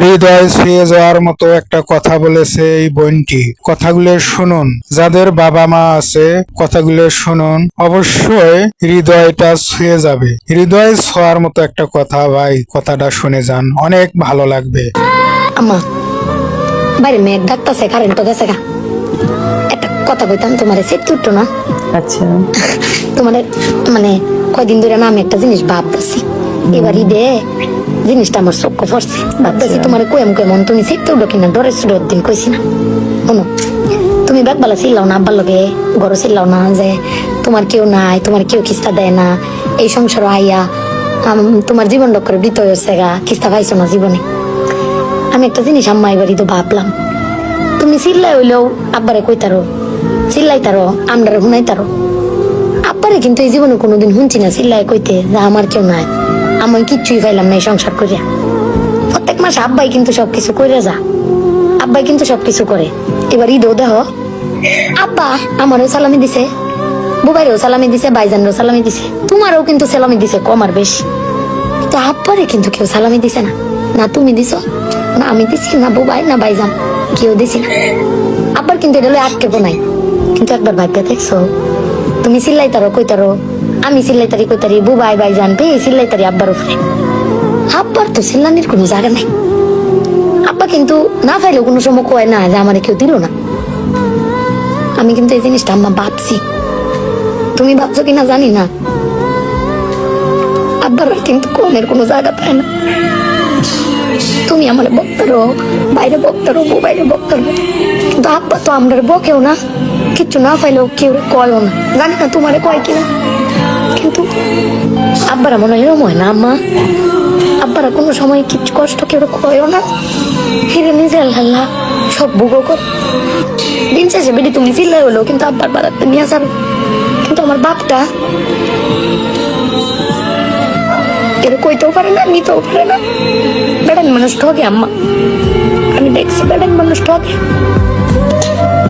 হৃদয় ছুঁয়ে যাওয়ার মতো একটা কথা বলেছে এই বোনটি। কথাগুলো শুনুন, যাদের বাবা মা আছে কথাগুলো শুনুন, অবশ্যই হৃদয়টা ছুঁয়ে যাবে। হৃদয় ছোঁয়ার মতো একটা কথা ভাই, কথাটা শুনে যান, অনেক ভালো লাগবে। আম্মা, বাইরে মেঘ ডাকতেছে, কারেন্ট গেছে গা। একটা কথা কইতাম, তোমার সেট উঠতো না? আচ্ছা, তোমার মানে কয়দিন ধরে না আমি একটা জিনিস ভাবতেছি, এবার ঈদে জিনিসটা আমার চোখ পড়ছে। ভাবতেছি তোমার কয়েম কেমন তুমি সেট উঠো কিনা, ডরে ছিল দিন কইছি না। শোনো, তুমি ব্যাগবালা ছিলাও না, আব্বার লগে ঘরে ছিলাও না, যে তোমার কেউ নাই, তোমার কেউ কিস্তা দেয় না, এই সংসার আইয়া তোমার জীবন ডক্করে বৃত হয়েছে গা, কিস্তা পাইছো না জীবনে। আমি একটা জিনিস আম্মা এবারই তো ভাবলাম, তুমি চিল্লাই হইলেও আব্বারে কইতারো, চিল্লাইতারো, আমরারে শুনাইতারো। আব্বারে কিন্তু এই জীবনে কোনোদিন শুনছি না চিল্লাই কইতে যে আমার কেউ নাই, আমি কিচ্ছুই পাইলাম না এই সংসার করিয়া। প্রত্যেক মাসে আব্বাই কিন্তু সবকিছু করে যা, আব্বাই কিন্তু সবকিছু করে। এবার ঈদও দেহ আব্বা আমারও সালামি দিছে, বুবাইরেও সালামি দিছে, ভাইজানরেও সালামি দিছে, তোমারও কিন্তু সালামি দিছে কম আর বেশি। তো আব্বারে কিন্তু কেউ সালামি দিছে না, না তুমি দিছো, না আমি দিছি, না বুবাই, না ভাইজান, কেউ দিছি না। আব্বার কিন্তু এটা আটকে নাই। কিন্তু একবার ভাগ্যে দেখছো, তুমি চিল্লাইতারো কইতারো, আমি চিল্লাইতারি কইতারি, বুবাই ভাইজান পেয়ে চিল্লাইতারি আব্বার উপরে। আব্বার তো চিল্লানির কোনো জায়গা নাই। আব্বা কিন্তু না পাইলেও কোনো সময় কয় না যে আমার কেউ দিল না। আমি কিন্তু এই জিনিসটা আম্মা ভাবছি, তুমি ভাবছো কিনা জানি না। আব্বার কিন্তু কনের কোনো জায়গা পায় না। তুমি আমার বক্তারো, বাইরে বক্তারো, বাইরে বক্তারো, কিন্তু আব্বা তো আমরা বকেও না, কিচ্ছু না পাইলেও কেউ কয়ও না। জানি না তোমারে কয় কিনা, কিন্তু আব্বারা মনে হয় এরকম হয় না আম্মা? আব্বারা কোনো সময় কিচ্ছু কষ্ট কেউ কয়ও না, ফিরে নিজে আল্লাহ সব ভোগও কর। দিন শেষে বেটি তুমি চিল্লাই হলো, কিন্তু আব্বার বাড়াতে নিয়ে যাবে। কিন্তু আমার বাপটা এর কইতেও পারে না, নিতেও পারে না। বেড়ান মানুষ ঠকে আম্মা, আমি দেখছি বেড়ান মানুষ ঠকে।